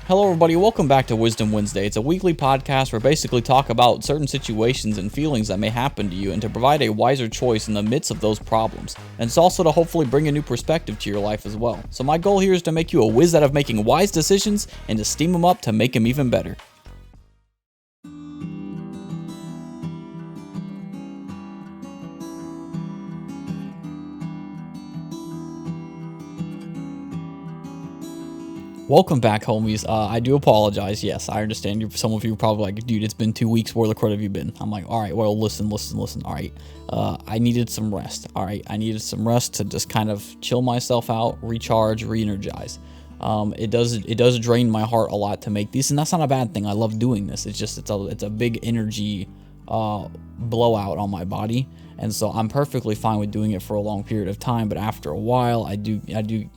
Hello everybody, welcome back to WhizDum Wednesday. It's a weekly podcast where we basically talk about certain situations and feelings that may happen to you and to provide a wiser choice in the midst of those problems. And it's also to hopefully bring a new perspective to your life as well. So my goal here is to make you a whiz out of making wise decisions and to steam them up to make them even better. Welcome back, homies. I do apologize. Yes, I understand. Some of you are probably like, dude, it's been 2 weeks. Where the crud have you been? I'm like, all right, well, listen. All right. I needed some rest. All right. I needed some rest to just kind of chill myself out, recharge, re-energize. It does drain my heart a lot to make these, and that's not a bad thing. I love doing this. It's just, it's a big energy blowout on my body. And so I'm perfectly fine with doing it for a long period of time, but after a while, I do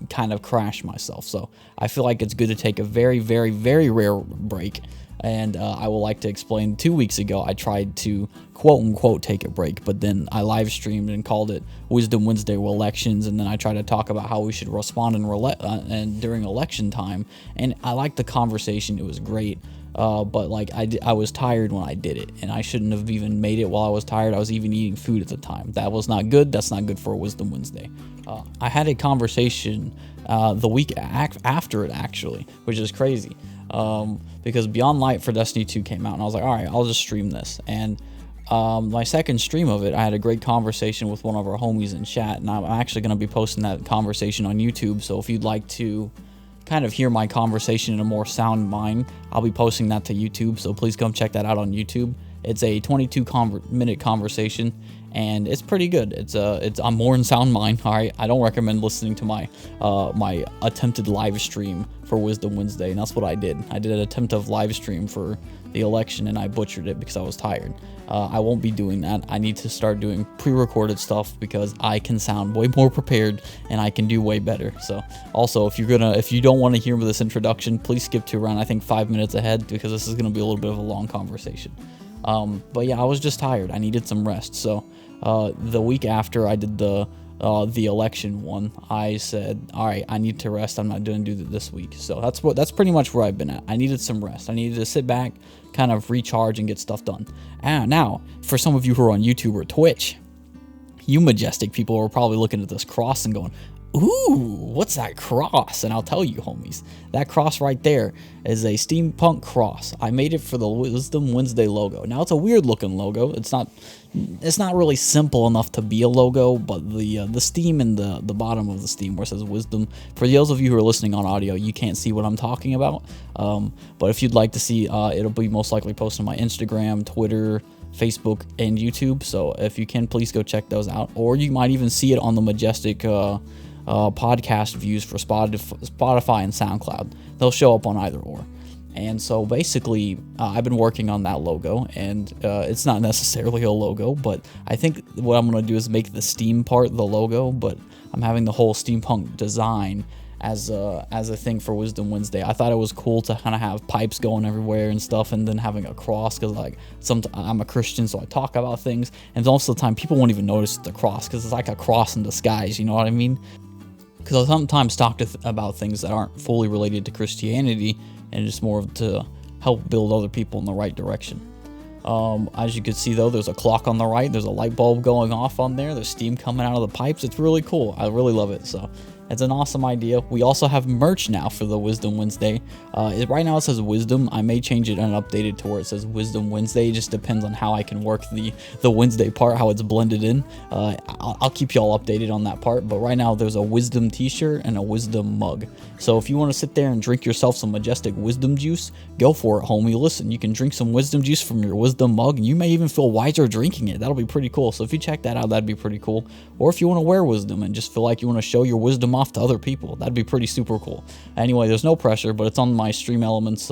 kind of crash myself. So I feel like it's good to take a very, very, very rare break. And I would like to explain, 2 weeks ago, I tried to quote-unquote take a break, but then I live streamed and called it WhizDum Wednesday with elections, and then I tried to talk about how we should respond and during election time. And I liked the conversation. It was great. But like I was tired when I did it, and I shouldn't have even made it while I was tired. I was even eating food at the time. That was not good. That's not good for a WhizDum Wednesday. I had a conversation the week after it, actually, which is crazy, because Beyond Light for Destiny 2 came out, and I was like, all right, I'll just stream this. And my second stream of it, I had a great conversation with one of our homies in chat, and I'm actually going to be posting that conversation on YouTube. So if you'd like to kind of hear my conversation in a more sound mind, I'll be posting that to YouTube, so please come check that out on YouTube. It's a 22-minute conversation, and it's pretty good. I'm more in sound mind. All right, I don't recommend listening to my my attempted live stream for WhizDum Wednesday, and that's what I did. I did an attempt of live stream for the election, and I butchered it because I was tired. I won't be doing that. I need to start doing pre-recorded stuff because I can sound way more prepared and I can do way better. So also, if you don't want to hear this introduction, please skip to around, I think, 5 minutes ahead, because this is going to be a little bit of a long conversation. But yeah, I was just tired. I needed some rest. So the week after I did the election one, I said, all right, I need to rest. I'm not going to do that this week. So that's pretty much where I've been at. I needed some rest. I needed to sit back, kind of recharge, and get stuff done. And now, for some of you who are on YouTube or Twitch, you majestic people are probably looking at this cross and going, ooh, what's that cross? And I'll tell you, homies, that cross right there is a steampunk cross. I made it for the WhizDum Wednesday logo. Now, it's a weird looking logo. It's not really simple enough to be a logo, but the steam in the bottom of the steam where it says WhizDum, for those of you who are listening on audio, you can't see what I'm talking about. But if you'd like to see, it'll be most likely posted on my Instagram, Twitter, Facebook, and YouTube. So if you can, please go check those out. Or you might even see it on the majestic podcast views for Spotify and SoundCloud. They'll show up on either or. And so basically, I've been working on that logo, and it's not necessarily a logo, but I think what I'm going to do is make the steam part the logo, but I'm having the whole steampunk design as a thing for WhizDum Wednesday. I thought it was cool to kind of have pipes going everywhere and stuff, and then having a cross, because like I'm a Christian, so I talk about things, and most of the time people won't even notice the cross because it's like a cross in disguise. You know what I mean? Because I sometimes talk about things that aren't fully related to Christianity, and just more to help build other people in the right direction. As you can see, though, there's a clock on the right. There's a light bulb going off on there. There's steam coming out of the pipes. It's really cool. I really love it. So it's an awesome idea. We also have merch now for the WhizDum Wednesday. Right now it says WhizDum. I may change it and update it to where it says WhizDum Wednesday. It just depends on how I can work the Wednesday part, how it's blended in. I'll keep y'all updated on that part. But right now there's a WhizDum t-shirt and a WhizDum mug. So if you want to sit there and drink yourself some majestic WhizDum juice, go for it, homie. Listen, you can drink some WhizDum juice from your WhizDum mug, and you may even feel wiser drinking it. That'll be pretty cool. So if you check that out, that'd be pretty cool. Or if you want to wear WhizDum and just feel like you want to show your wisdom off to other people, that'd be pretty super cool. Anyway, there's no pressure, but it's on my Stream Elements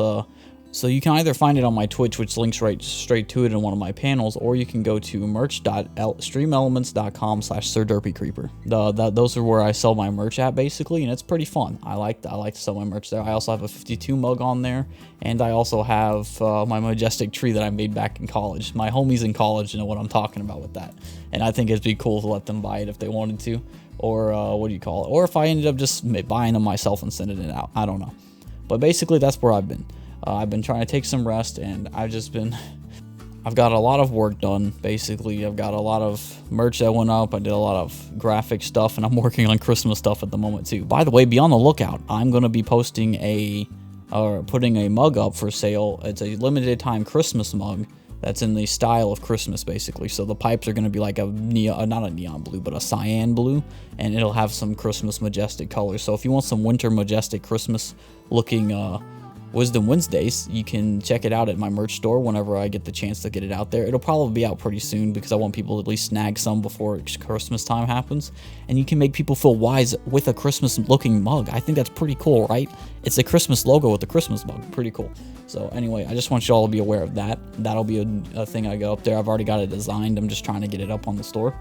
So you can either find it on my Twitch, which links right straight to it in one of my panels, or you can go to merch.streamelements.com/SirDerpyCreeper. Those are where I sell my merch at, basically, and it's pretty fun. I like to sell my merch there. I also have a 52 mug on there, and I also have my majestic tree that I made back in college. My homies in college know what I'm talking about with that, and I think it'd be cool to let them buy it if they wanted to, or what do you call it? Or if I ended up just buying them myself and sending it out. I don't know. But basically, that's where I've been. I've been trying to take some rest, and I've got a lot of work done, basically. I've got a lot of merch that went up. I did a lot of graphic stuff, and I'm working on Christmas stuff at the moment, too. By the way, be on the lookout. I'm going to be posting putting a mug up for sale. It's a limited time Christmas mug that's in the style of Christmas, basically. So the pipes are going to be like not a neon blue, but a cyan blue, and it'll have some Christmas majestic colors. So if you want some winter majestic Christmas looking WhizDum Wednesdays, you can check it out at my merch store whenever I get the chance to get it out there. It'll probably be out pretty soon because I want people to at least snag some before Christmas time happens. And you can make people feel wise with a Christmas looking mug. I think that's pretty cool, right? It's a Christmas logo with a Christmas mug. Pretty cool. So anyway, I just want you all to be aware of that. That'll be a thing I go up there. I've already got it designed. I'm just trying to get it up on the store.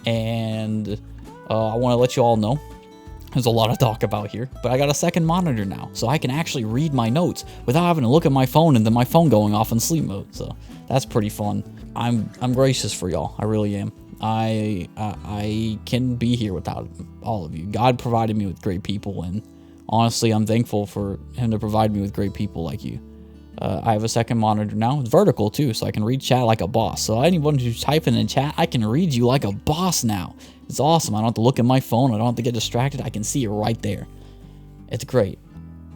And I want to let you all know, there's a lot of talk about here, but I got a second monitor now, so I can actually read my notes without having to look at my phone and then my phone going off in sleep mode. So that's pretty fun. I'm gracious for y'all. I really am. I can be here without all of you. God provided me with great people, and honestly, I'm thankful for Him to provide me with great people like you. I have a second monitor now. It's vertical too, so I can read chat like a boss. So anyone who's typing in chat, I can read you like a boss now. It's awesome. I don't have to look at my phone. I don't have to get distracted. I can see it right there. It's great,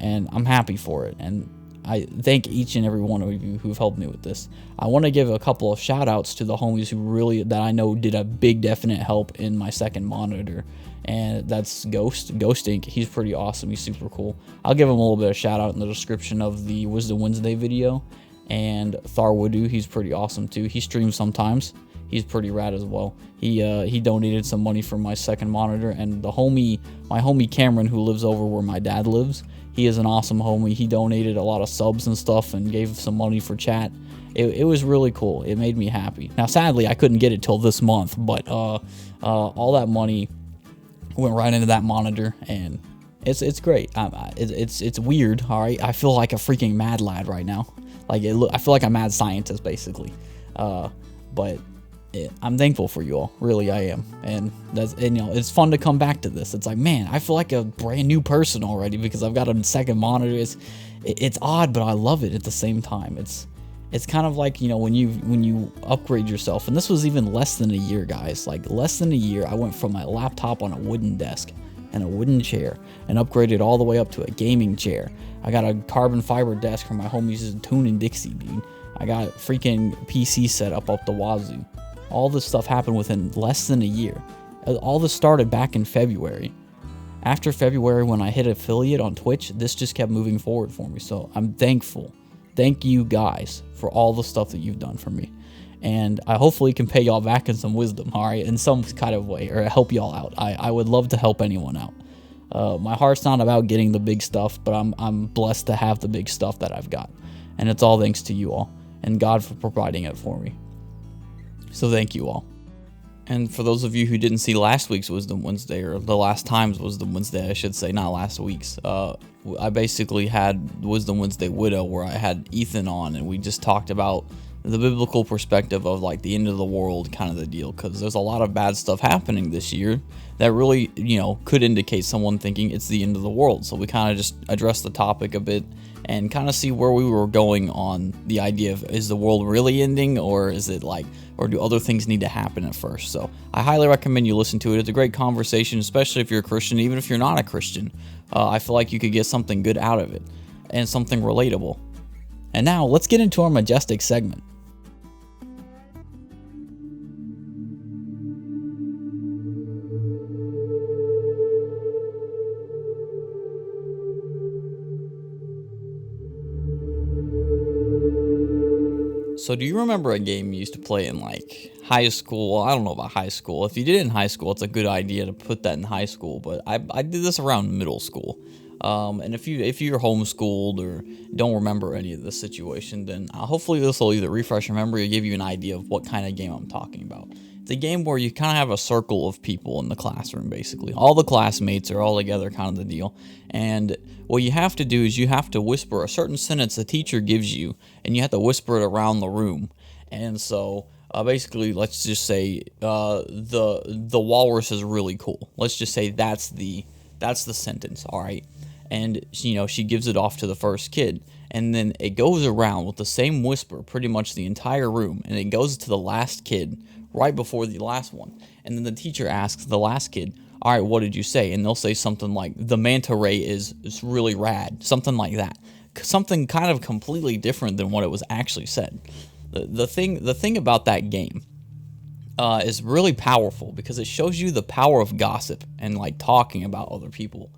and I'm happy for it. And I thank each and every one of you who've helped me with this. I want to give a couple of shout outs to the homies that I know did a big definite help in my second monitor. And that's Ghost Inc. He's pretty awesome. He's super cool. I'll give him a little bit of shout out in the description of the WhizDum Wednesday video. And Tharwidu, he's pretty awesome too. He streams sometimes. He's pretty rad as well. He donated some money for my second monitor, and my homie Cameron, who lives over where my dad lives, he is an awesome homie. He donated a lot of subs and stuff and gave some money for chat. It was really cool. It made me happy. Now, sadly, I couldn't get it till this month, but all that money went right into that monitor, and it's great. It's weird. All right, I feel like a freaking mad lad right now. I feel like a mad scientist, basically. But I'm thankful for you all. Really, I am. And it's fun to come back to this. It's like, man, I feel like a brand new person already because I've got a second monitor. It's odd, but I love it at the same time. It's kind of like, when you upgrade yourself. And this was even less than a year, guys. Like less than a year, I went from my laptop on a wooden desk and a wooden chair and upgraded all the way up to a gaming chair. I got a carbon fiber desk from my homies Toon and Dixie, dude. I got freaking PC set up the wazoo. All this stuff happened within less than a year. All this started back in February. After February, when I hit affiliate on Twitch, this just kept moving forward for me. So I'm thankful. Thank you guys for all the stuff that you've done for me. And I hopefully can pay y'all back in some wisdom, all right, in some kind of way, or help y'all out. I would love to help anyone out. My heart's not about getting the big stuff, but I'm blessed to have the big stuff that I've got. And it's all thanks to you all and God for providing it for me. So thank you all. And for those of you who didn't see last week's WhizDum Wednesday, or the last time's WhizDum Wednesday, I should say, not last week's, I basically had WhizDum Wednesday Widow, where I had Ethan on, and we just talked about the biblical perspective of like the end of the world kind of the deal, because there's a lot of bad stuff happening this year that really, could indicate someone thinking it's the end of the world. So we kind of just addressed the topic a bit and kind of see where we were going on the idea of, is the world really ending, or is it or do other things need to happen at first? So I highly recommend you listen to it. It's a great conversation, especially if you're a Christian. Even if you're not a Christian, I feel like you could get something good out of it and something relatable. And now let's get into our majestic segment. So do you remember a game you used to play in like high school? Well, I don't know about high school. If you did it in high school, it's a good idea to put that in high school. But I did this around middle school. And if you're homeschooled or don't remember any of this situation, then hopefully this will either refresh your memory or give you an idea of what kind of game I'm talking about. It's a game where you kind of have a circle of people in the classroom, basically. All the classmates are all together, kind of the deal. And what you have to do is you have to whisper a certain sentence the teacher gives you, and you have to whisper it around the room. And so basically, let's just say the walrus is really cool. Let's just say that's the sentence, all right? and she gives it off to the first kid, and then it goes around with the same whisper pretty much the entire room, and it goes to the last kid right before the last one. And then the teacher asks the last kid, all right, what did you say? And they'll say something like, the manta ray is really rad, something like that. Something kind of completely different than what it was actually said. The thing about that game is really powerful because it shows you the power of gossip and like talking about other people.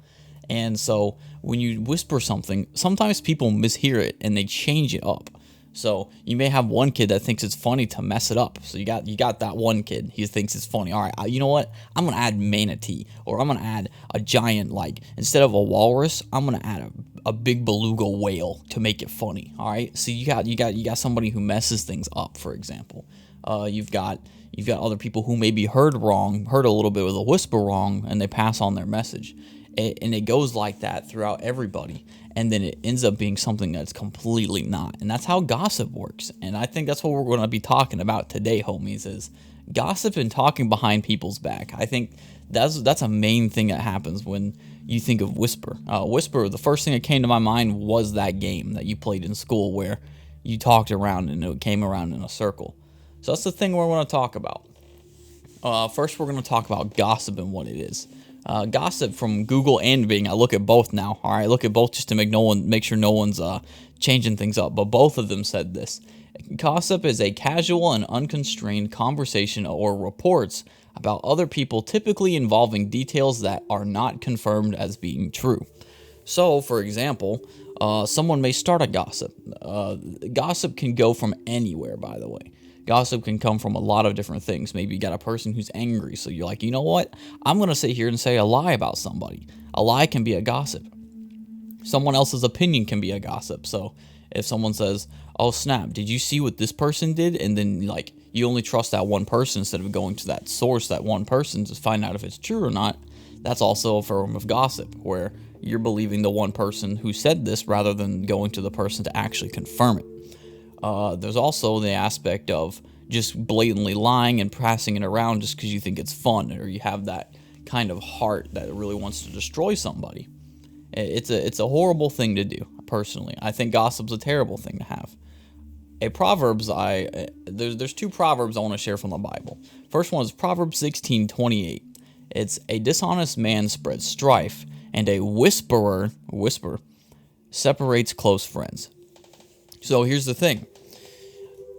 And so when you whisper something, sometimes people mishear it and they change it up. So you may have one kid that thinks it's funny to mess it up. So you got that one kid. He thinks it's funny. All right, you know what? I'm gonna add manatee, or I'm gonna add a giant, like instead of a walrus, I'm gonna add a big beluga whale to make it funny. All right. So you got somebody who messes things up. For example, you've got other people who maybe heard a little bit with a whisper wrong, and they pass on their message. And it goes like that throughout everybody, and then it ends up being something that's completely not. And that's how gossip works. And I think that's what we're going to be talking about today, homies, is gossip and talking behind people's back. I think that's a main thing that happens when you think of whisper. Whisper, the first thing that came to my mind was that game that you played in school where you talked around and it came around in a circle. So that's the thing we're going to talk about. First, we're going to talk about gossip and what it is. Gossip from Google and Bing. I look at both now. All right, look at both just to make sure no one's changing things up. But both of them said this. Gossip is a casual and unconstrained conversation or reports about other people, typically involving details that are not confirmed as being true. So, for example, someone may start a gossip. Gossip can go from anywhere, by the way. Gossip can come from a lot of different things. Maybe you got a person who's angry, so you're like, you know what? I'm going to sit here and say a lie about somebody. A lie can be a gossip. Someone else's opinion can be a gossip. So if someone says, oh snap, did you see what this person did? And then like you only trust that one person instead of going to that source, that one person, to find out if it's true or not. That's also a form of gossip, where you're believing the one person who said this rather than going to the person to actually confirm it. There's also the aspect of just blatantly lying and passing it around just because you think it's fun, or you have that kind of heart that really wants to destroy somebody. It's a horrible thing to do, personally. I think gossip's a terrible thing to have. Proverbs, there's two Proverbs I want to share from the Bible. First one is Proverbs 16:28. It's a dishonest man spreads strife, and a whisper separates close friends. So here's the thing.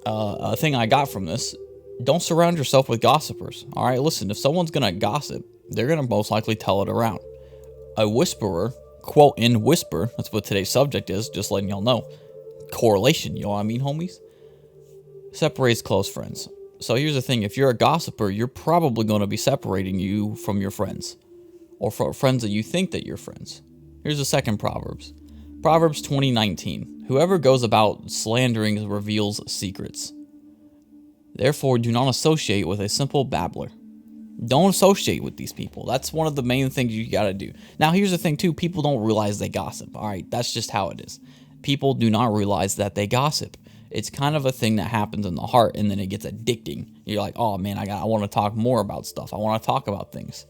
A thing I got from this: don't surround yourself with gossipers. All right, listen, if someone's going to gossip, they're going to most likely tell it around. A whisperer, quote, in whisper, that's what today's subject is, just letting y'all know. Correlation, you know what I mean, homies? Separates close friends. So here's the thing: if you're a gossiper, you're probably going to be separating you from your friends, or from friends that you think that you're friends. Here's the second Proverbs. Proverbs 20:19. Whoever goes about slandering reveals secrets. Therefore, do not associate with a simple babbler. Don't associate with these people. That's one of the main things you got to do. Now, here's the thing, too. People don't realize they gossip. All right, that's just how it is. People do not realize that they gossip. It's kind of a thing that happens in the heart, and then it gets addicting. You're like, oh, man, I want to talk more about stuff. I want to talk about things.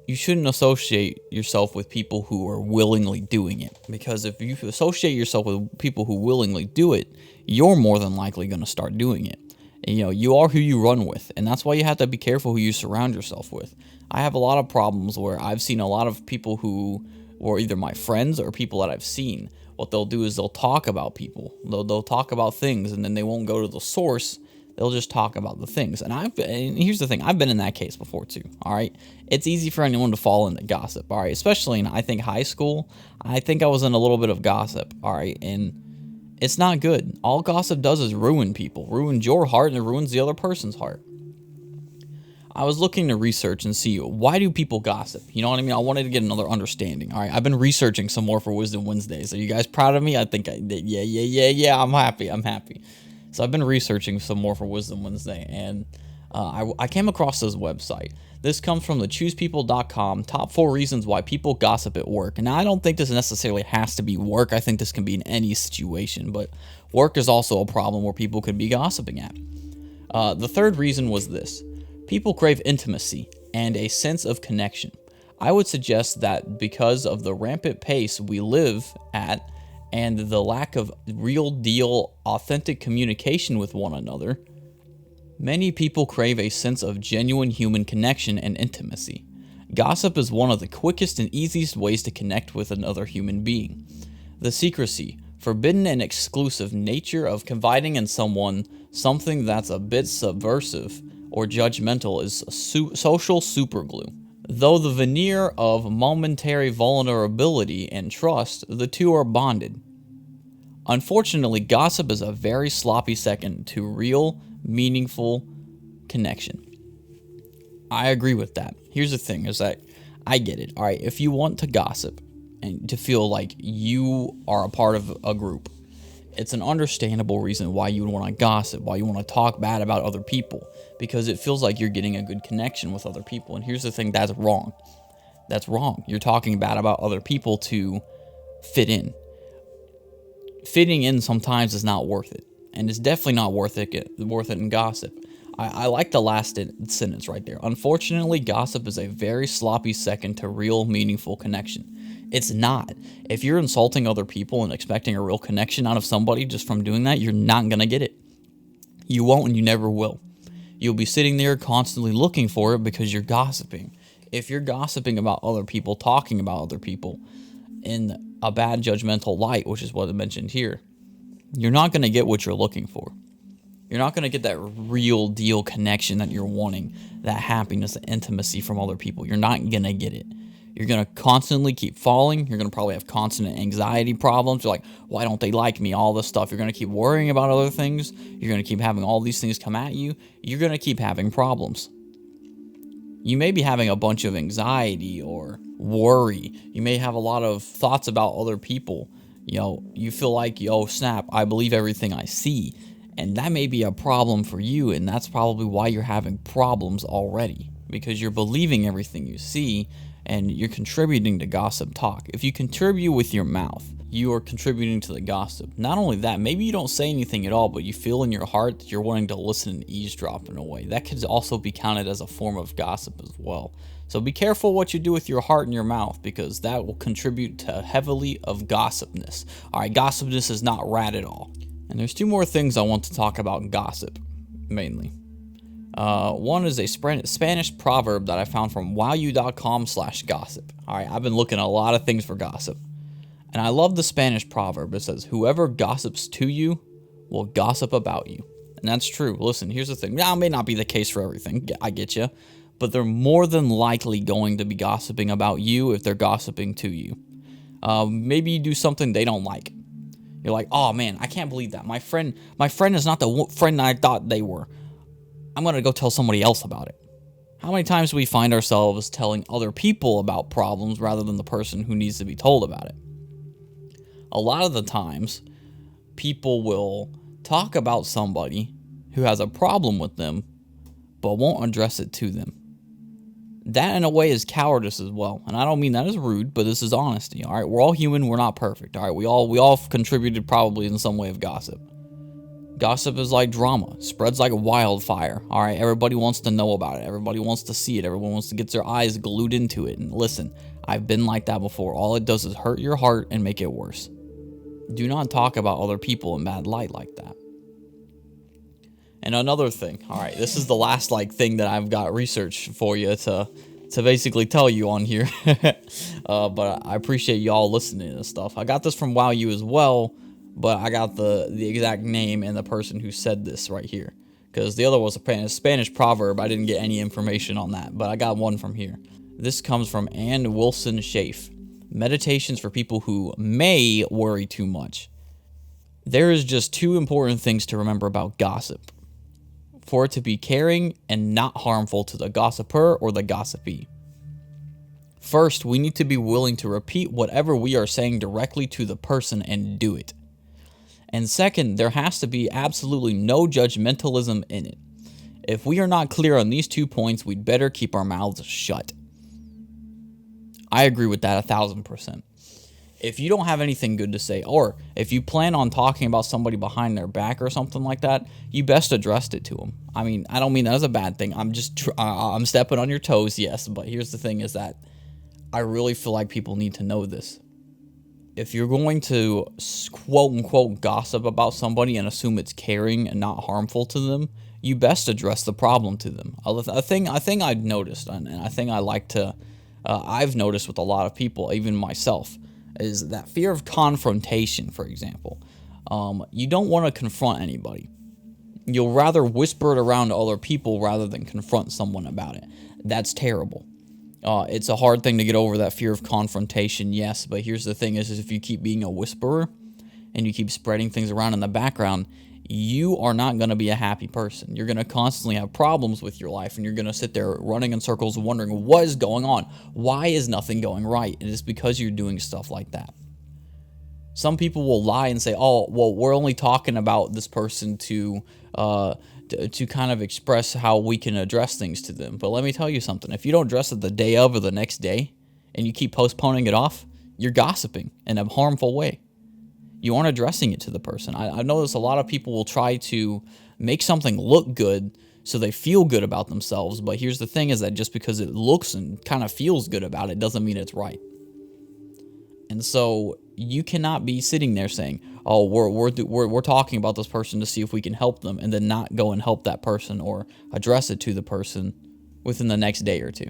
You shouldn't associate yourself with people who are willingly doing it, because if you associate yourself with people who willingly do it, you're more than likely going to start doing it. And, you are who you run with, and that's why you have to be careful who you surround yourself with. I have a lot of problems where I've seen a lot of people who were either my friends or people that I've seen. What they'll do is they'll talk about people. They'll talk about things, and then they won't go to the source. They'll just talk about the things. And here's the thing. I've been in that case before, too. All right. It's easy for anyone to fall into gossip. All right. Especially in, I think, high school. I think I was in a little bit of gossip. All right. And it's not good. All gossip does is ruin people. Ruins your heart, and it ruins the other person's heart. I was looking to research and see, why do people gossip? You know what I mean? I wanted to get another understanding. All right. I've been researching some more for Wisdom Wednesdays. Are you guys proud of me? I think I did. Yeah. I'm happy. So I've been researching some more for Wisdom Wednesday, and I came across this website. This comes from the choosepeople.com, top 4 reasons why people gossip at work. And I don't think this necessarily has to be work. I think this can be in any situation, but work is also a problem where people could be gossiping at. The third reason was this: people crave intimacy and a sense of connection. I would suggest that because of the rampant pace we live at and the lack of real deal, authentic communication with one another, many people crave a sense of genuine human connection and intimacy. Gossip is one of the quickest and easiest ways to connect with another human being. The secrecy, forbidden and exclusive nature of confiding in someone something that's a bit subversive or judgmental is social superglue. Though the veneer of momentary vulnerability and trust, the two are bonded. Unfortunately, gossip is a very sloppy second to real, meaningful connection. I agree with that. Here's the thing, is that I get it. All right, if you want to gossip and to feel like you are a part of a group, it's an understandable reason why you would want to gossip, why you want to talk bad about other people, because it feels like you're getting a good connection with other people. And here's the thing, that's wrong. That's wrong. You're talking bad about other people to fit in. Fitting in sometimes is not worth it, and it's definitely not worth it in gossip. I like the last sentence right there. Unfortunately, gossip is a very sloppy second to real, meaningful connection. It's not. If you're insulting other people and expecting a real connection out of somebody just from doing that, you're not going to get it. You won't, and you never will. You'll be sitting there constantly looking for it because you're gossiping. If you're gossiping about other people, talking about other people in a bad judgmental light, which is what I mentioned here, you're not going to get what you're looking for. You're not going to get that real deal connection that you're wanting, that happiness, that intimacy from other people. You're not going to get it. You're going to constantly keep falling. You're going to probably have constant anxiety problems. You're like, why don't they like me? All this stuff. You're going to keep worrying about other things. You're going to keep having all these things come at you. You're going to keep having problems. You may be having a bunch of anxiety or worry. You may have a lot of thoughts about other people. You feel like, snap, I believe everything I see. And that may be a problem for you, and that's probably why you're having problems already, because you're believing everything you see, and you're contributing to gossip talk. If you contribute with your mouth, you are contributing to the gossip. Not only that, maybe you don't say anything at all, but you feel in your heart that you're wanting to listen and eavesdrop in a way. That could also be counted as a form of gossip as well. So be careful what you do with your heart and your mouth, because that will contribute to heavily of gossipness. All right, gossipness is not rad at all. And there's two more things I want to talk about gossip, mainly. One is a Spanish proverb that I found from wowyou.com/gossip. All right, I've been looking at a lot of things for gossip. And I love the Spanish proverb. It says, whoever gossips to you will gossip about you. And that's true. Listen, here's the thing. Now, it may not be the case for everything. I get you. But they're more than likely going to be gossiping about you if they're gossiping to you. Maybe you do something they don't like. You're like, oh man, I can't believe that. My friend is not the friend I thought they were. I'm going to go tell somebody else about it. How many times do we find ourselves telling other people about problems rather than the person who needs to be told about it? A lot of the times, people will talk about somebody who has a problem with them, but won't address it to them. That, in a way, is cowardice as well. And I don't mean that as rude, but this is honesty. All right, we're all human. We're not perfect. All right, we all contributed probably in some way of gossip. Gossip is like drama. It spreads like wildfire. All right, everybody wants to know about it. Everybody wants to see it. Everyone wants to get their eyes glued into it. And listen, I've been like that before. All it does is hurt your heart and make it worse. Do not talk about other people in bad light like that. And another thing, all right, this is the last thing that I've got research for you to basically tell you on here. But I appreciate y'all listening to this stuff. I got this from WhowU as well, but I got the exact name and the person who said this right here. Because the other was a Spanish proverb. I didn't get any information on that, but I got one from here. This comes from Ann Wilson Schaaf. Meditations for people who may worry too much. There is just two important things to remember about gossip. For it to be caring and not harmful to the gossiper or the gossipee. First, we need to be willing to repeat whatever we are saying directly to the person and do it. And second, there has to be absolutely no judgmentalism in it. If we are not clear on these 2 points, we'd better keep our mouths shut. I agree with that 1,000%. If you don't have anything good to say, or if you plan on talking about somebody behind their back or something like that, you best address it to them. I mean, I don't mean that as a bad thing. I'm just I'm stepping on your toes, yes. But here's the thing: is that I really feel like people need to know this. If you're going to quote unquote gossip about somebody and assume it's caring and not harmful to them, you best address the problem to them. A thing I've noticed, and I think I like to, I've noticed with a lot of people, even myself, is that fear of confrontation. For example, you don't want to confront anybody. You'll rather whisper it around to other people rather than confront someone about it. That's terrible. It's a hard thing to get over, that fear of confrontation, yes, but here's the thing is if you keep being a whisperer and you keep spreading things around in the background, you are not going to be a happy person. You're going to constantly have problems with your life, and you're going to sit there running in circles wondering what is going on. Why is nothing going right? And it's because you're doing stuff like that. Some people will lie and say, oh, well, we're only talking about this person to kind of express how we can address things to them. But let me tell you something. If you don't address it the day of or the next day, and you keep postponing it off, you're gossiping in a harmful way. You aren't addressing it to the person. I notice a lot of people will try to make something look good so they feel good about themselves. But here's the thing is that just because it looks and kind of feels good about it doesn't mean it's right. And so you cannot be sitting there saying, oh, we're talking about this person to see if we can help them, and then not go and help that person or address it to the person within the next day or two.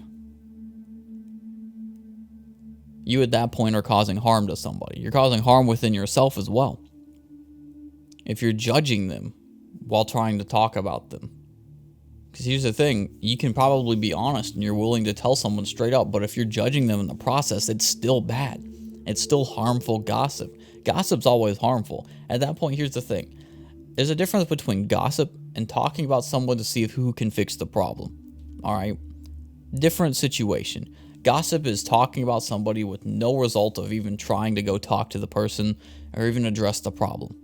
You at that point are causing harm to somebody. You're causing harm within yourself as well. If you're judging them while trying to talk about them. Because here's the thing, you can probably be honest and you're willing to tell someone straight up, but if you're judging them in the process, it's still bad. It's still harmful gossip. Gossip's always harmful. At that point, here's the thing. There's a difference between gossip and talking about someone to see who can fix the problem. All right? Different situation. Gossip is talking about somebody with no result of even trying to go talk to the person or even address the problem.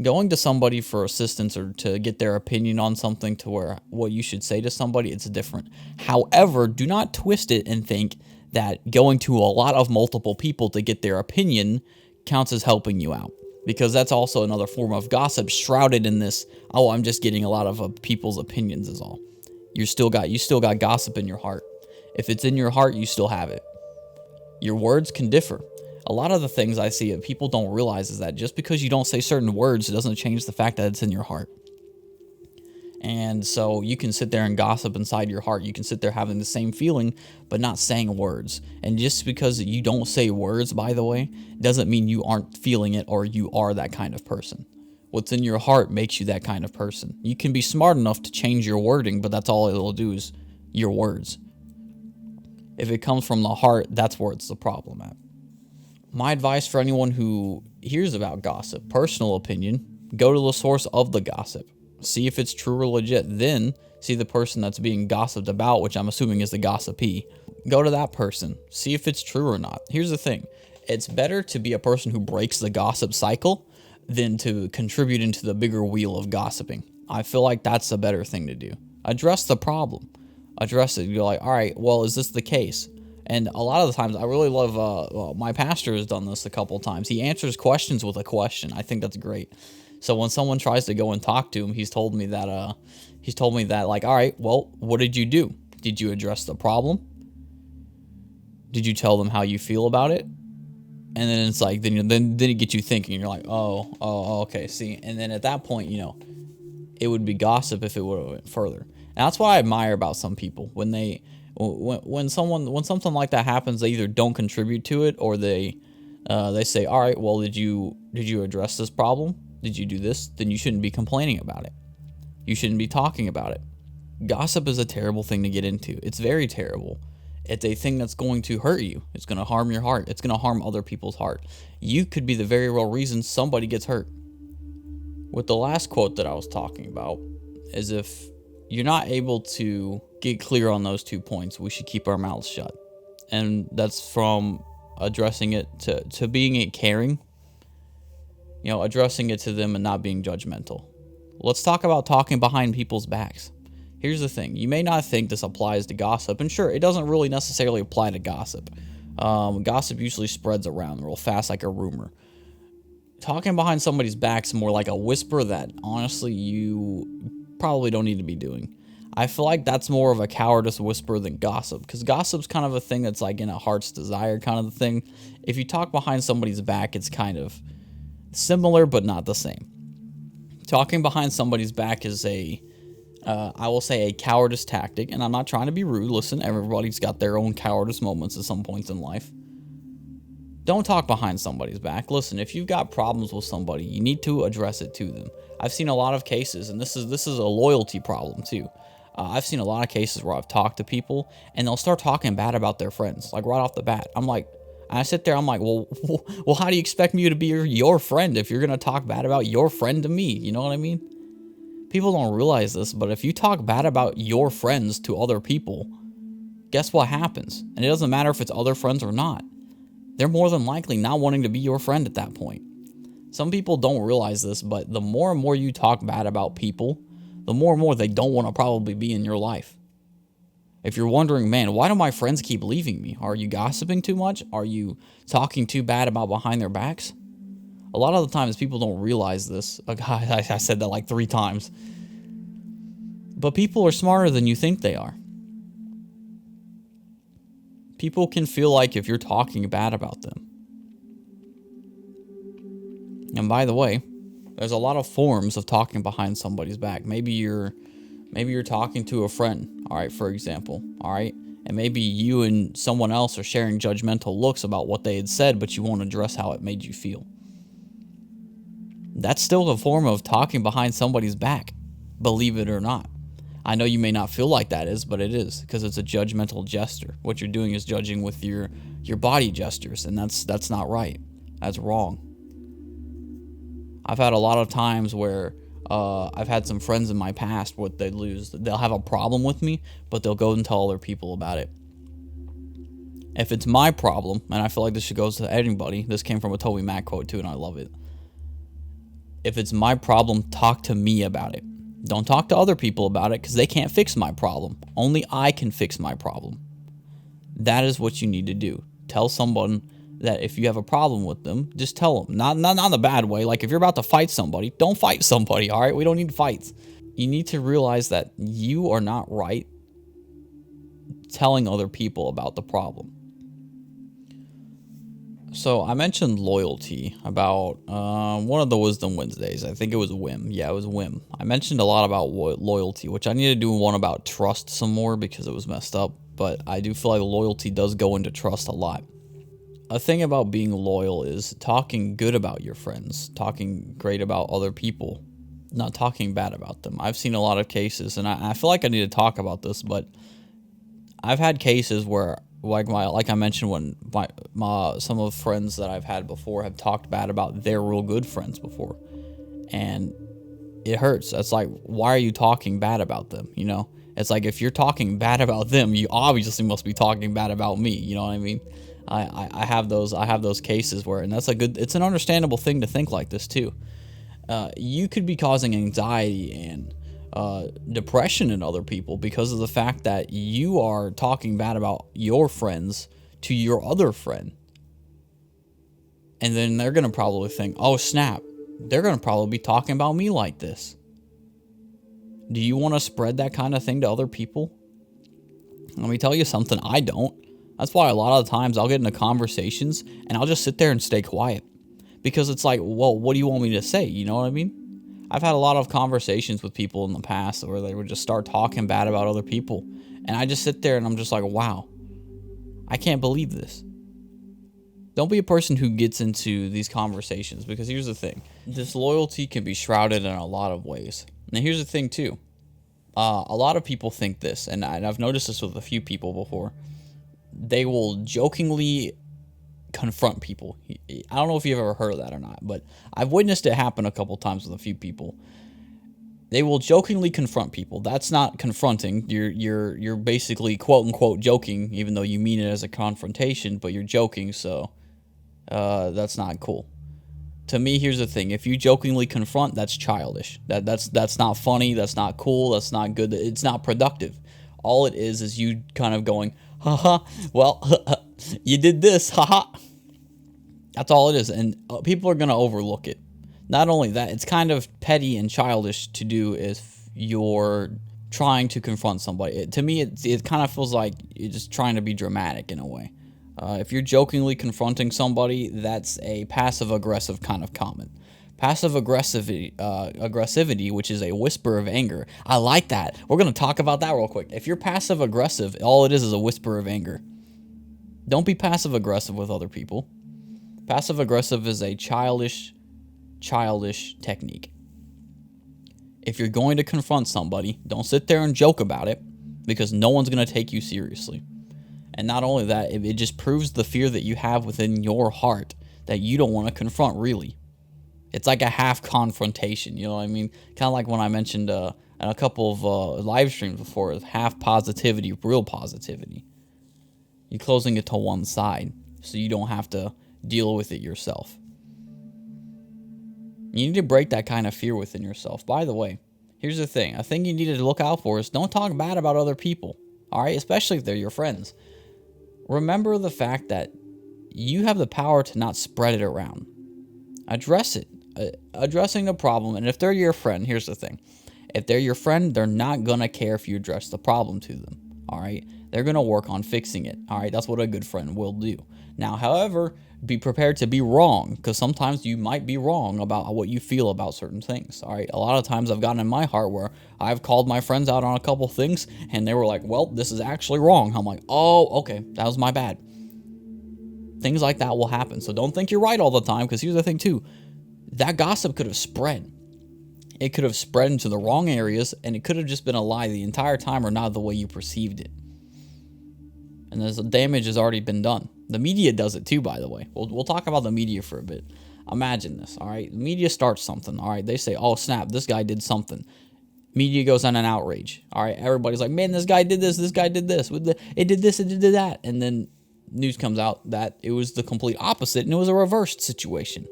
Going to somebody for assistance or to get their opinion on something to where what you should say to somebody, it's different. However, do not twist it and think that going to a lot of multiple people to get their opinion counts as helping you out. Because that's also another form of gossip shrouded in this, oh, I'm just getting a lot of people's opinions is all. You still got gossip in your heart. If it's in your heart, you still have it. Your words can differ. A lot of the things I see that people don't realize is that just because you don't say certain words, it doesn't change the fact that it's in your heart. And so you can sit there and gossip inside your heart. You can sit there having the same feeling, but not saying words. And just because you don't say words, by the way, doesn't mean you aren't feeling it or you are that kind of person. What's in your heart makes you that kind of person. You can be smart enough to change your wording, but that's all it'll do is your words. If it comes from the heart, that's where it's the problem at. My advice for anyone who hears about gossip, personal opinion, go to the source of the gossip. See if it's true or legit. Then see the person that's being gossiped about, which I'm assuming is the gossipee. Go to that person. See if it's true or not. Here's the thing. It's better to be a person who breaks the gossip cycle than to contribute into the bigger wheel of gossiping. I feel like that's a better thing to do. Address the problem. Address it. You're like, all right, well, is this the case? And a lot of the times, I really love, my pastor has done this a couple times. He answers questions with a question. I think that's great. So when someone tries to go and talk to him, he's told me that, like, all right, well, what did you do? Did you address the problem? Did you tell them how you feel about it? And then it's like, then it gets you thinking. And you're like, oh, okay, see. And then at that point, it would be gossip if it would have went further. And that's what I admire about some people. When something like that happens, they either don't contribute to it or they say, all right, well, did you address this problem? Did you do this? Then you shouldn't be complaining about it. You shouldn't be talking about it. Gossip is a terrible thing to get into. It's very terrible. It's a thing that's going to hurt you. It's going to harm your heart. It's going to harm other people's heart. You could be the very real reason somebody gets hurt. With the last quote that I was talking about is if you're not able to get clear on those 2 points, we should keep our mouths shut. And that's from addressing it to being caring, addressing it to them and not being judgmental. Let's talk about talking behind people's backs. Here's the thing. You may not think this applies to gossip, and sure, it doesn't really necessarily apply to gossip. Gossip usually spreads around real fast like a rumor. Talking behind somebody's back's more like a whisper that, honestly, you probably don't need to be doing. I feel like that's more of a cowardice whisper than gossip, because gossip's kind of a thing that's like in a heart's desire kind of a thing. If you talk behind somebody's back, it's kind of similar but not the same. Talking behind somebody's back is I will say a cowardice tactic, and I'm not trying to be rude. Listen, everybody's got their own cowardice moments at some points in life. Don't talk behind somebody's back. Listen, if you've got problems with somebody, you need to address it to them. I've seen a lot of cases, and this is a loyalty problem too. I've seen a lot of cases where I've talked to people, and they'll start talking bad about their friends, like right off the bat. I sit there, I'm like, well, how do you expect me to be your friend if you're going to talk bad about your friend to me? You know what I mean? People don't realize this, but if you talk bad about your friends to other people, guess what happens? And it doesn't matter if it's other friends or not. They're more than likely not wanting to be your friend at that point. Some people don't realize this, but the more and more you talk bad about people, the more and more they don't want to probably be in your life. If you're wondering, man, why do my friends keep leaving me? Are you gossiping too much? Are you talking too bad about behind their backs? A lot of the times people don't realize this. I said that like 3 times. But people are smarter than you think they are. People can feel like if you're talking bad about them. And by the way, there's a lot of forms of talking behind somebody's back. Maybe you're talking to a friend, all right, for example, all right? And maybe you and someone else are sharing judgmental looks about what they had said, but you won't address how it made you feel. That's still a form of talking behind somebody's back, believe it or not. I know you may not feel like that is, but it is, because it's a judgmental gesture. What you're doing is judging with your body gestures, and that's not right. That's wrong. I've had a lot of times where I've had some friends in my past where they'll have a problem with me, but they'll go and tell other people about it. If it's my problem, and I feel like this should go to anybody, this came from a Toby Mac quote too, and I love it. If it's my problem, talk to me about it. Don't talk to other people about it, because they can't fix my problem. Only I can fix my problem. That is what you need to do. Tell someone that if you have a problem with them, just tell them. Not in a bad way. Like if you're about to fight somebody, don't fight somebody, all right? We don't need fights. You need to realize that you are not right telling other people about the problem. So I mentioned loyalty about one of the Wisdom Wednesdays. I think it was Whim. Yeah, it was Whim. I mentioned a lot about loyalty, which I need to do one about trust some more because it was messed up. But I do feel like loyalty does go into trust a lot. A thing about being loyal is talking good about your friends, talking great about other people, not talking bad about them. I've seen a lot of cases, and I feel like I need to talk about this, but I've had cases where, like I mentioned, when some of the friends that I've had before have talked bad about their real good friends before, and it hurts. It's like, why are you talking bad about them? You know, it's like if you're talking bad about them, you obviously must be talking bad about me. You know what I mean? I have those cases where, and it's an understandable thing to think like this too. You could be causing anxiety and depression in other people because of the fact that you are talking bad about your friends to your other friend. And then they're going to probably think, oh snap, they're going to probably be talking about me like this. Do you want to spread that kind of thing to other people? Let me tell you something, I don't. That's why a lot of the times I'll get into conversations and I'll just sit there and stay quiet. Because it's like, well, what do you want me to say? You know what I mean? I've had a lot of conversations with people in the past where they would just start talking bad about other people. And I just sit there and I'm just like, wow, I can't believe this. Don't be a person who gets into these conversations, because here's the thing. Disloyalty can be shrouded in a lot of ways. And here's the thing too. A lot of people think this, and I've noticed this with a few people before. They will jokingly confront people. I don't know if you've ever heard of that or not, but I've witnessed it happen a couple times with a few people. They will jokingly confront people. That's not confronting. You're basically quote unquote joking, even though you mean it as a confrontation, but you're joking, so that's not cool. To me, here's the thing. If you jokingly confront, that's childish. That's not funny, that's not cool, that's not good, it's not productive. All it is you kind of going, haha, well, you did this, haha. That's all it is, and people are going to overlook it. Not only that, it's kind of petty and childish to do if you're trying to confront somebody. To me, it kind of feels like you're just trying to be dramatic in a way. If you're jokingly confronting somebody, that's a passive-aggressive kind of comment. Passive-aggressivity, which is a whisper of anger. I like that. We're going to talk about that real quick. If you're passive-aggressive, all it is a whisper of anger. Don't be passive-aggressive with other people. Passive-aggressive is a childish technique. If you're going to confront somebody, don't sit there and joke about it, because no one's going to take you seriously. And not only that, it just proves the fear that you have within your heart that you don't want to confront, really. It's like a half confrontation, you know what I mean? Kind of like when I mentioned in a couple of live streams before, half positivity, real positivity. You're closing it to one side so you don't have to deal with it yourself. You need to break that kind of fear within yourself. By the way, here's the thing. A thing you need to look out for is don't talk bad about other people, all right? Especially if they're your friends. Remember the fact that you have the power to not spread it around. Address it. Addressing the problem. And if they're your friend, here's the thing. If they're your friend, they're not going to care if you address the problem to them. All right? They're going to work on fixing it. All right? That's what a good friend will do. Now, however, be prepared to be wrong, because sometimes you might be wrong about what you feel about certain things. All right? A lot of times I've gotten in my heart where I've called my friends out on a couple things and they were like, well, this is actually wrong. I'm like, oh, okay, that was my bad. Things like that will happen. So don't think you're right all the time, because here's the thing too. That gossip could have spread. It could have spread into the wrong areas, and it could have just been a lie the entire time, or not the way you perceived it. And the damage has already been done. The media does it too, by the way. We'll talk about the media for a bit. Imagine this, all right? The media starts something, all right? They say, oh, snap, this guy did something. Media goes on an outrage, all right? Everybody's like, man, this guy did this, it did this, it did that. And then news comes out that it was the complete opposite, and it was a reversed situation.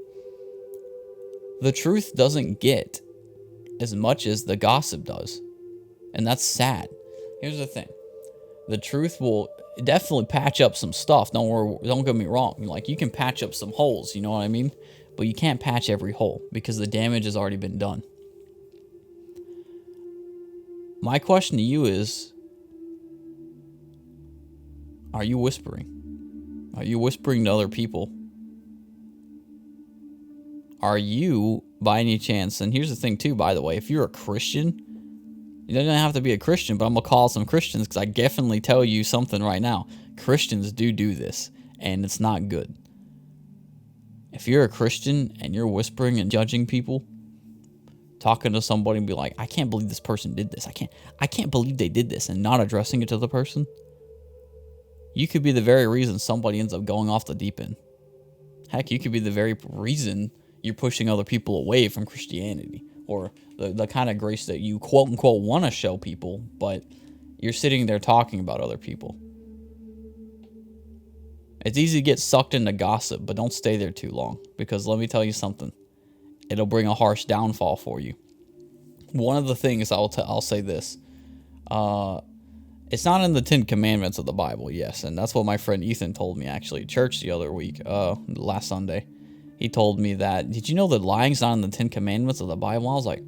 The truth doesn't get as much as the gossip does. And that's sad. Here's the thing. The truth will definitely patch up some stuff. Don't get me wrong. Like, you can patch up some holes, you know what I mean? But you can't patch every hole, because the damage has already been done. My question to you is, are you whispering? Are you whispering to other people? Are you, by any chance, and here's the thing too, by the way, if you're a Christian, you don't have to be a Christian, but I'm going to call some Christians, because I definitely tell you something right now. Christians do this, and it's not good. If you're a Christian and you're whispering and judging people, talking to somebody and be like, I can't believe this person did this. I can't believe they did this, and not addressing it to the person, you could be the very reason somebody ends up going off the deep end. Heck, you could be the very reason you're pushing other people away from Christianity, or the kind of grace that you quote unquote want to show people, but you're sitting there talking about other people. It's easy to get sucked into gossip, but don't stay there too long, because let me tell you something. It'll bring a harsh downfall for you. One of the things I'll say this. It's not in the 10 Commandments of the Bible, yes, and that's what my friend Ethan told me actually at church the other week, last Sunday. He told me that, did you know that lying's not in the 10 Commandments of the Bible? I was like,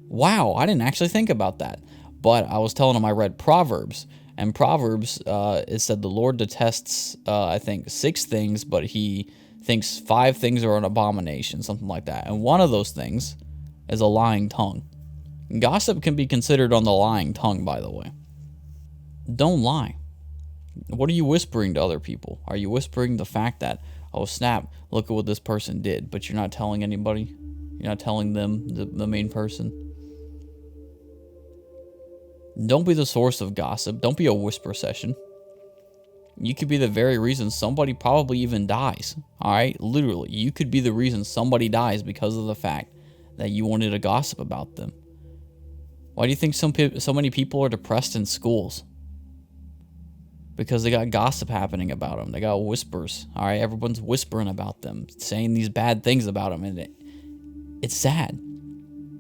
wow, I didn't actually think about that. But I was telling him I read Proverbs, and Proverbs, it said the Lord detests, I think, 6 things, but he thinks 5 things are an abomination, something like that. And one of those things is a lying tongue. Gossip can be considered on the lying tongue, by the way. Don't lie. What are you whispering to other people? Are you whispering the fact that, oh snap, look at what this person did, but you're not telling anybody? You're not telling them, the main person? Don't be the source of gossip. Don't be a whisper session. You could be the very reason somebody probably even dies. Alright? Literally, you could be the reason somebody dies because of the fact that you wanted to gossip about them. Why do you think so many people are depressed in schools? Because they got gossip happening about them. They got whispers. All right, everyone's whispering about them, saying these bad things about them, and it's sad.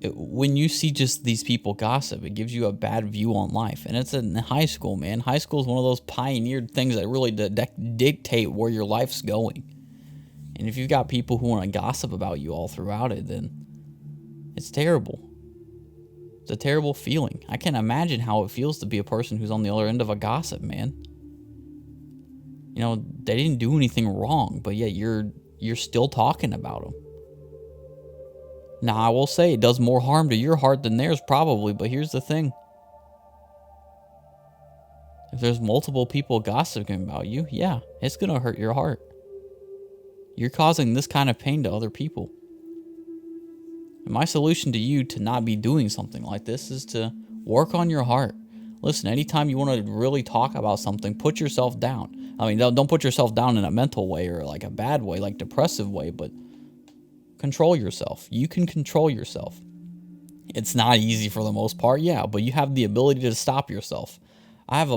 When you see just these people gossip, it gives you a bad view on life. And it's in high school, man. High school is one of those pioneered things that really dictate where your life's going. And if you've got people who want to gossip about you all throughout it, then it's terrible. It's a terrible feeling. I can't imagine how it feels to be a person who's on the other end of a gossip, man. You know, they didn't do anything wrong, but yet you're still talking about them. Now, I will say it does more harm to your heart than theirs probably, but here's the thing. If there's multiple people gossiping about you, yeah, it's going to hurt your heart. You're causing this kind of pain to other people. And my solution to you to not be doing something like this is to work on your heart. Listen, anytime you want to really talk about something, put yourself down. I mean, don't put yourself down in a mental way or like a bad way, like depressive way, but control yourself. You can control yourself. It's not easy for the most part, yeah, but you have the ability to stop yourself. I've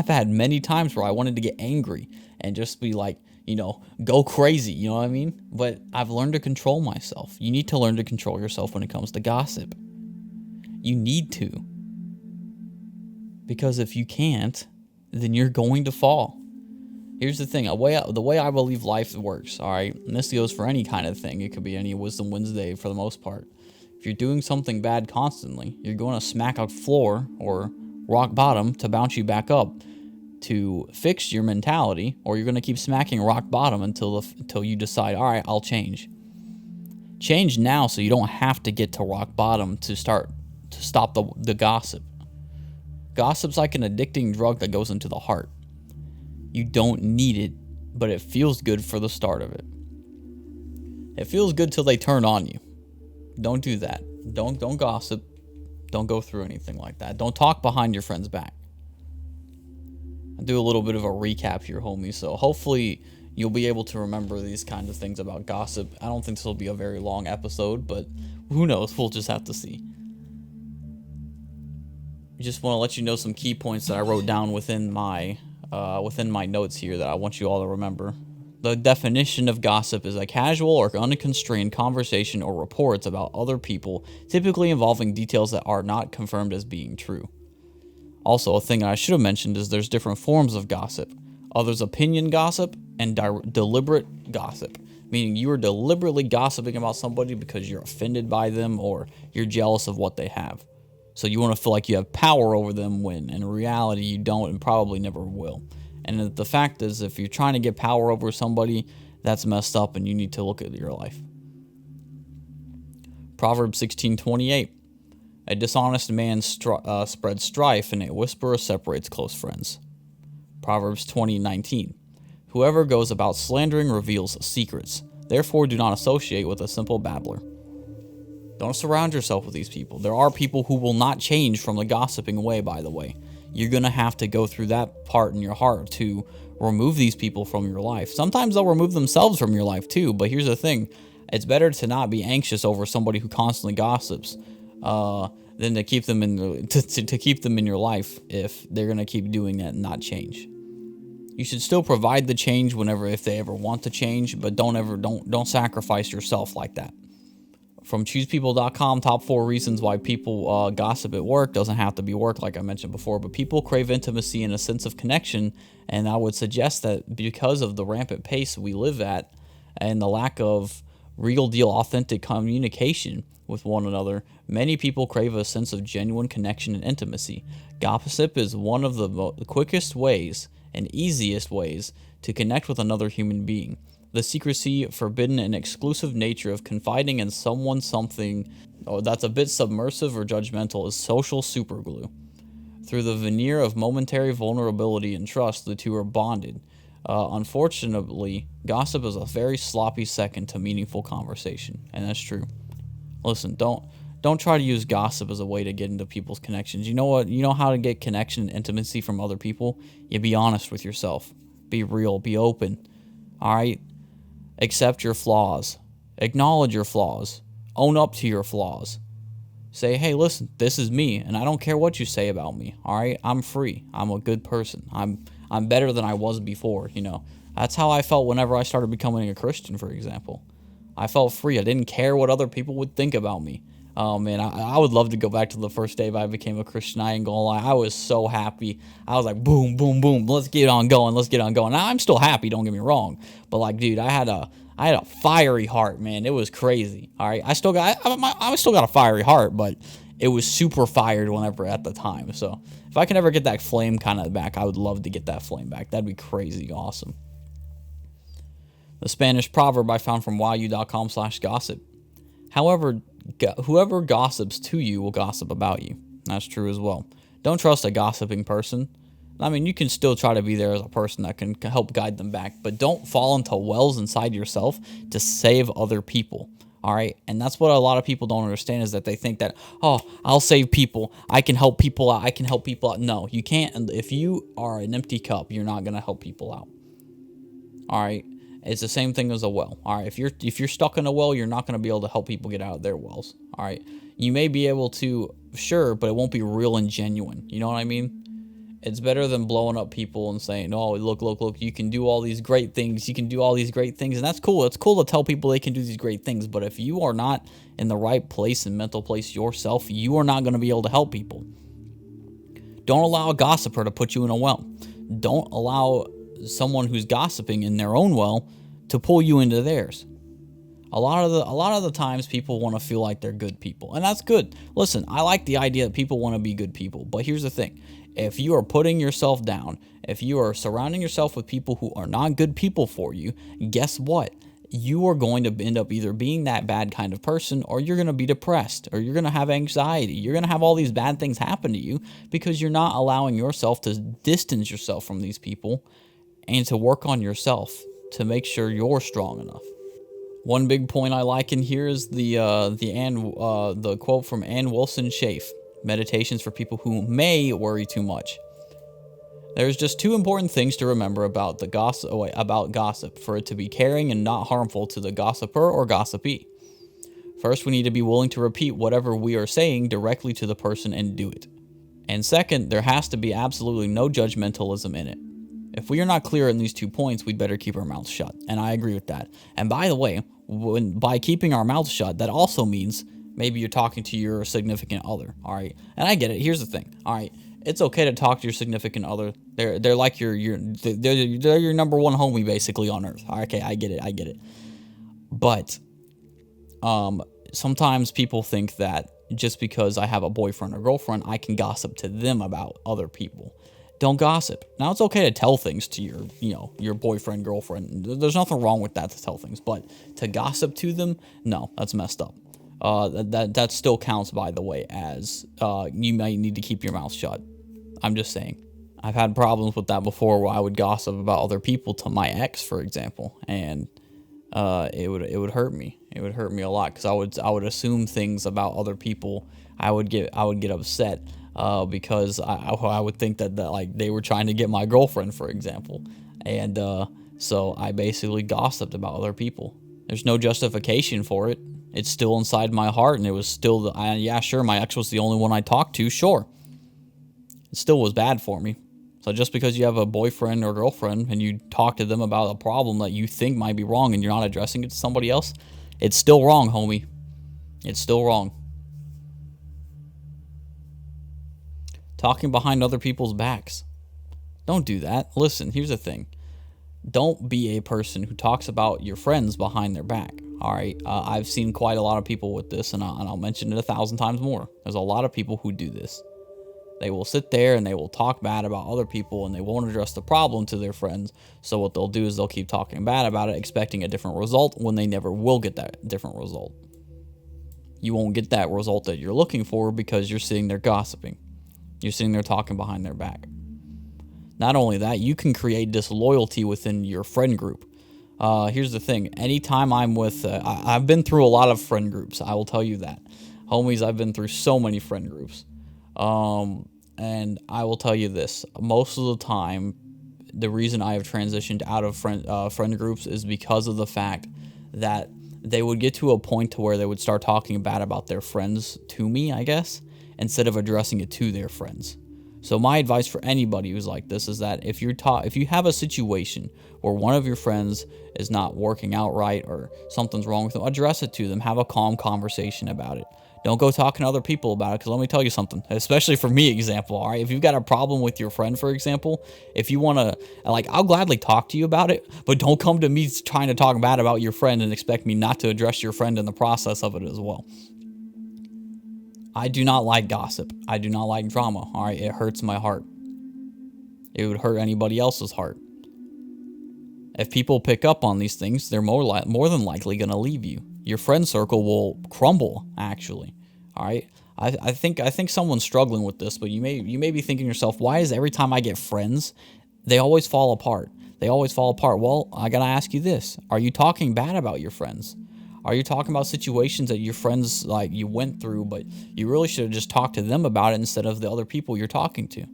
had many times where I wanted to get angry and just be like, you know, go crazy, you know what I mean? But I've learned to control myself. You need to learn to control yourself when it comes to gossip. You need to. Because if you can't, then you're going to fall. Here's the thing, the way I believe life works, all right? And this goes for any kind of thing. It could be any Wisdom Wednesday for the most part. If you're doing something bad constantly, you're going to smack a floor or rock bottom to bounce you back up to fix your mentality, or you're going to keep smacking rock bottom until you decide, all right, I'll change. Change now so you don't have to get to rock bottom to stop the gossip. Gossip's like an addicting drug that goes into the heart. You don't need it, but it feels good for the start of it. It feels good till they turn on you. Don't do that. Don't gossip. Don't go through anything like that. Don't talk behind your friend's back. I'll do a little bit of a recap here, homie. So hopefully you'll be able to remember these kinds of things about gossip. I don't think this will be a very long episode, but who knows? We'll just have to see. I just want to let you know some key points that I wrote down within my notes here that I want you all to remember. The definition of gossip is a casual or unconstrained conversation or reports about other people, typically involving details that are not confirmed as being true. Also, a thing I should have mentioned is there's different forms of gossip. There's opinion gossip and deliberate gossip, meaning you are deliberately gossiping about somebody because you're offended by them or you're jealous of what they have. So you want to feel like you have power over them when in reality you don't and probably never will. And the fact is, if you're trying to get power over somebody, that's messed up and you need to look at your life. Proverbs 16:28. A dishonest man spreads strife, and a whisperer separates close friends. Proverbs 20:19. Whoever goes about slandering reveals secrets. Therefore, do not associate with a simple babbler. Don't surround yourself with these people. There are people who will not change from the gossiping away, by the way. You're going to have to go through that part in your heart to remove these people from your life. Sometimes they'll remove themselves from your life too, but here's the thing. It's better to not be anxious over somebody who constantly gossips than to keep them to keep them in your life if they're going to keep doing that and not change. You should still provide the change if they ever want to change, but don't sacrifice yourself like that. From ChoosePeople.com, top 4 reasons why people gossip at work. Doesn't have to be work, like I mentioned before, but people crave intimacy and a sense of connection, and I would suggest that because of the rampant pace we live at and the lack of real deal authentic communication with one another, many people crave a sense of genuine connection and intimacy. Gossip is one of the quickest ways and easiest ways to connect with another human being. The secrecy, forbidden, and exclusive nature of confiding in something that's a bit submersive or judgmental is social superglue. Through the veneer of momentary vulnerability and trust, the two are bonded. Unfortunately, gossip is a very sloppy second to meaningful conversation, and that's true. Listen, don't try to use gossip as a way to get into people's connections. You know what? You know how to get connection and intimacy from other people? You be honest with yourself. Be real. Be open. All right? Accept your flaws. Acknowledge your flaws. Own up to your flaws. Say, hey, listen, this is me, and I don't care what you say about me. All right? I'm free. I'm a good person. I'm better than I was before, you know. That's how I felt whenever I started becoming a Christian, for example. I felt free. I didn't care what other people would think about me. Oh, man, I would love to go back to the first day I became a Christian. I ain't gonna lie. I was so happy. I was like, boom, boom, boom. Let's get on going. Now, I'm still happy, don't get me wrong. But, like, dude, I had a fiery heart, man. It was crazy. All right, I still got a fiery heart, but it was super fired whenever at the time. So if I can ever get that flame kind of back, I would love to get that flame back. That'd be crazy awesome. The Spanish proverb I found from yu.com/gossip. However, whoever gossips to you will gossip about you. That's true as well. Don't trust a gossiping person. I mean, you can still try to be there as a person that can help guide them back, but don't fall into wells inside yourself to save other people. All right. And that's what a lot of people don't understand, is that they think that, oh, I'll save people. I can help people out. I can help people out. No, you can't. And if you are an empty cup, you're not going to help people out. All right. It's the same thing as a well. All right. If you're stuck in a well, you're not going to be able to help people get out of their wells. All right. You may be able to, sure, but it won't be real and genuine. You know what I mean? It's better than blowing up people and saying, oh, look, you can do all these great things. You can do all these great things. And that's cool. It's cool to tell people they can do these great things. But if you are not in the right place and mental place yourself, you are not going to be able to help people. Don't allow a gossiper to put you in a well. Don't allow someone who's gossiping in their own well to pull you into theirs. A lot of the times people want to feel like they're good people, and that's good. Listen, I like the idea that people want to be good people, but here's the thing. If you are putting yourself down, if you are surrounding yourself with people who are not good people for you, guess what? You are going to end up either being that bad kind of person, or you're going to be depressed, or you're going to have anxiety. You're going to have all these bad things happen to you because you're not allowing yourself to distance yourself from these people and to work on yourself to make sure you're strong enough. One big point I like in here is the quote from Ann Wilson Schaaf, Meditations for People Who May Worry Too Much. There's just two important things to remember about gossip for it to be caring and not harmful to the gossiper or gossipee. First, we need to be willing to repeat whatever we are saying directly to the person and do it. And second, there has to be absolutely no judgmentalism in it. If we are not clear in these 2 points, we'd better keep our mouths shut. And I agree with that. And by the way, by keeping our mouths shut, that also means maybe you're talking to your significant other. All right. And I get it. Here's the thing. All right. It's okay to talk to your significant other. They're like they're your number one homie basically on earth. Okay. I get it. But sometimes people think that just because I have a boyfriend or girlfriend, I can gossip to them about other people. Don't gossip. Now, it's okay to tell things to your boyfriend, girlfriend. There's nothing wrong with that, to tell things. But to gossip to them, no, that's messed up. That still counts, by the way, as you might need to keep your mouth shut. I'm just saying. I've had problems with that before, where I would gossip about other people to my ex, for example, and it would hurt me. It would hurt me a lot, because I would assume things about other people. I would get upset. Because I would think that like they were trying to get my girlfriend, for example. And so I basically gossiped about other people. There's no justification for it. It's still inside my heart, and it was still, sure, my ex was the only one I talked to, sure. It still was bad for me. So just because you have a boyfriend or girlfriend and you talk to them about a problem that you think might be wrong and you're not addressing it to somebody else, it's still wrong, homie. It's still wrong. Talking behind other people's backs. Don't do that. Listen, here's the thing. Don't be a person who talks about your friends behind their back. All right. I've seen quite a lot of people with this, and I'll mention it 1,000 times more. There's a lot of people who do this. They will sit there and they will talk bad about other people, and they won't address the problem to their friends. So what they'll do is they'll keep talking bad about it, expecting a different result, when they never will get that different result. You won't get that result that you're looking for because you're sitting there gossiping. You're sitting there talking behind their back. Not only that, you can create disloyalty within your friend group. Here's the thing. Anytime I'm with... I've been through a lot of friend groups. I will tell you that. Homies, I've been through so many friend groups. And I will tell you this. Most of the time, the reason I have transitioned out of friend groups is because of the fact that they would get to a point to where they would start talking bad about their friends to me, I guess, instead of addressing it to their friends. So my advice for anybody who's like this is that if you have a situation where one of your friends is not working out right or something's wrong with them, address it to them. Have a calm conversation about it. Don't go talking to other people about it, because let me tell you something, especially for me, example, all right? If you've got a problem with your friend, for example, if you want to, I'll gladly talk to you about it, but don't come to me trying to talk bad about your friend and expect me not to address your friend in the process of it as well. I do not like gossip. I do not like drama. All right, it hurts my heart. It would hurt anybody else's heart. If people pick up on these things, they're more than likely going to leave you. Your friend circle will crumble, actually. All right. I think someone's struggling with this, but you may be thinking to yourself, why is every time I get friends, they always fall apart? They always fall apart. Well, I gotta ask you this: are you talking bad about your friends? Are you talking about situations that your friends like you went through, but you really should have just talked to them about it instead of the other people you're talking to?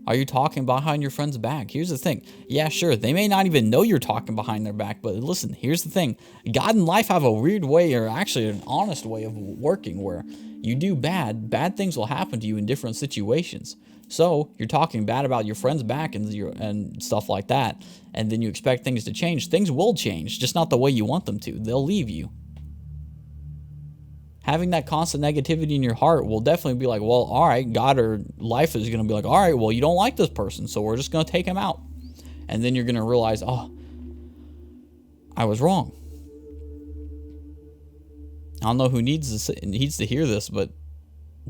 Are you talking behind your friend's back? Here's the thing. Yeah, sure, they may not even know you're talking behind their back, but listen, here's the thing. God and life have a weird way, or actually an honest way of working, where you do bad things will happen to you in different situations. So you're talking bad about your friend's back and stuff like that, and then you expect things to change. Things will change, just not the way you want them to. They'll leave you. Having that constant negativity in your heart will definitely be like, well, all right, God or life is going to be like, all right, well, you don't like this person, so we're just going to take him out. And then you're going to realize, oh, I was wrong. I don't know who needs to hear this, but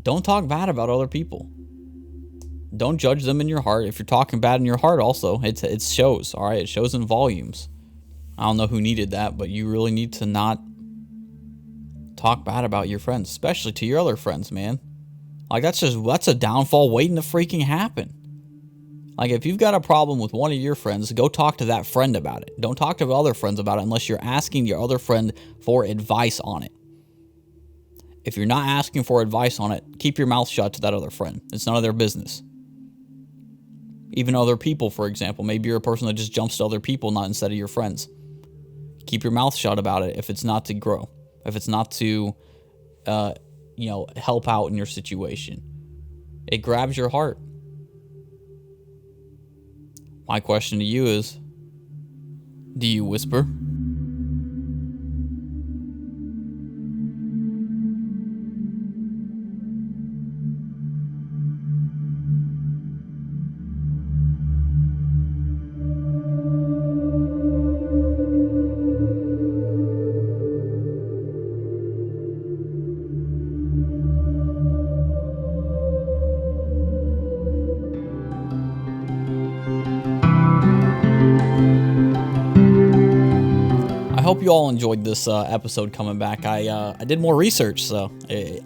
don't talk bad about other people. Don't judge them in your heart. If you're talking bad in your heart also, it shows, all right? It shows in volumes. I don't know who needed that, but you really need to not talk bad about your friends, especially to your other friends, man. Like, that's a downfall waiting to freaking happen. Like, if you've got a problem with one of your friends, go talk to that friend about it. Don't talk to other friends about it unless you're asking your other friend for advice on it. If you're not asking for advice on it, keep your mouth shut to that other friend. It's none of their business. Even other people, for example. Maybe you're a person that just jumps to other people, not instead of your friends. Keep your mouth shut about it if it's not to grow. If it's not to, help out in your situation. It grabs your heart. My question to you is, do you whisper? I hope you all enjoyed this episode coming back. I did more research, so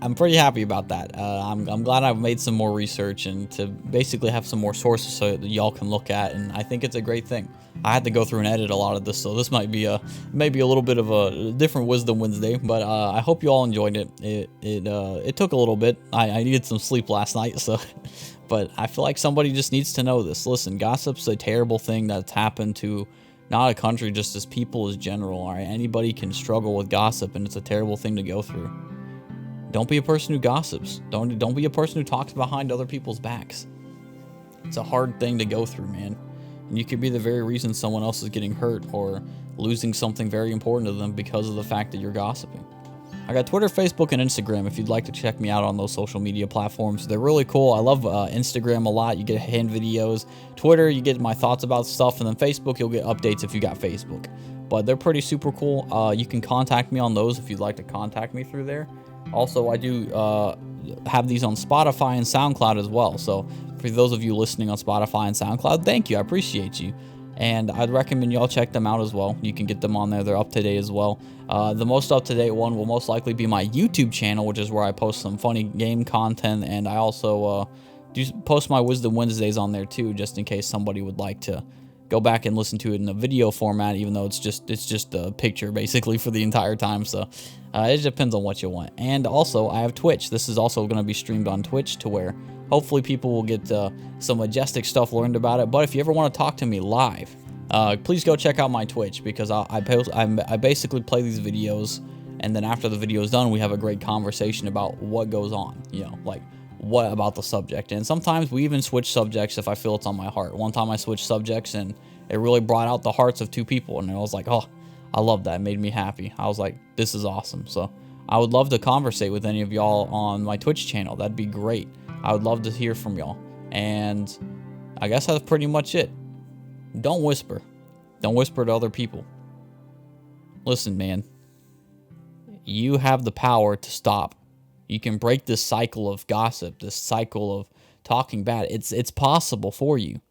I'm pretty happy about that. I'm glad I've made some more research and to basically have some more sources so that y'all can look at, and I think it's a great thing. I had to go through and edit a lot of this, so this might be maybe a little bit of a different WhizDum Wednesday, but I hope you all enjoyed it. It took a little bit. I needed some sleep last night, so but I feel like somebody just needs to know this. Listen, gossip's a terrible thing that's happened to not a country, just as people as general. All right, anybody can struggle with gossip, and it's a terrible thing to go through. Don't be a person who gossips. Don't be a person who talks behind other people's backs. It's a hard thing to go through, man. And you could be the very reason someone else is getting hurt or losing something very important to them because of the fact that you're gossiping. I got Twitter, Facebook, and Instagram if you'd like to check me out on those social media platforms. They're really cool. I love Instagram a lot. You get hand videos. Twitter, you get my thoughts about stuff. And then Facebook, you'll get updates if you got Facebook. But they're pretty super cool. You can contact me on those if you'd like to contact me through there. Also, I do have these on Spotify and SoundCloud as well. So for those of you listening on Spotify and SoundCloud, thank you. I appreciate you. And I'd recommend y'all check them out as well. You can get them on there. They're up to date as well. The most up-to-date one will most likely be my YouTube channel, which is where I post some funny game content. And I also do post my WhizDum Wednesdays on there too, just in case somebody would like to go back and listen to it in a video format, even though it's just a picture basically for the entire time. So it depends on what you want. And also, I have Twitch. This is also going to be streamed on Twitch to where hopefully people will get some majestic stuff learned about it. But if you ever want to talk to me live, please go check out my Twitch, because I basically play these videos, and then after the video is done, we have a great conversation about what goes on, like what about the subject. And sometimes we even switch subjects if I feel it's on my heart. One time I switched subjects, and it really brought out the hearts of two people, and I was like, oh, I love that. It made me happy. I was like, this is awesome. So I would love to conversate with any of y'all on my Twitch channel. That'd be great. I would love to hear from y'all. And I guess that's pretty much it. Don't whisper. Don't whisper to other people. Listen, man. You have the power to stop You can break this cycle of gossip, this cycle of talking bad. It's possible for you.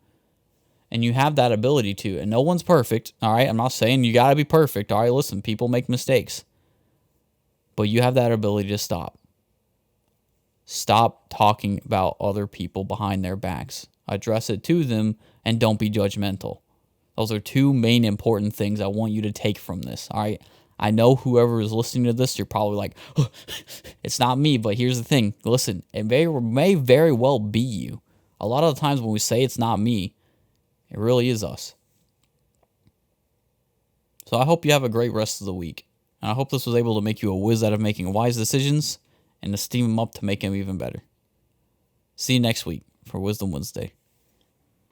And you have that ability to. And no one's perfect, all right? I'm not saying you got to be perfect, all right? Listen, people make mistakes. But you have that ability to stop. Stop talking about other people behind their backs. Address it to them and don't be judgmental. Those are two main important things I want you to take from this, all right? I know whoever is listening to this, you're probably like, oh, it's not me, but here's the thing. Listen, it may very well be you. A lot of the times when we say it's not me, it really is us. So I hope you have a great rest of the week. And I hope this was able to make you a whiz out of making wise decisions and to steam them up to make them even better. See you next week for Wisdom Wednesday.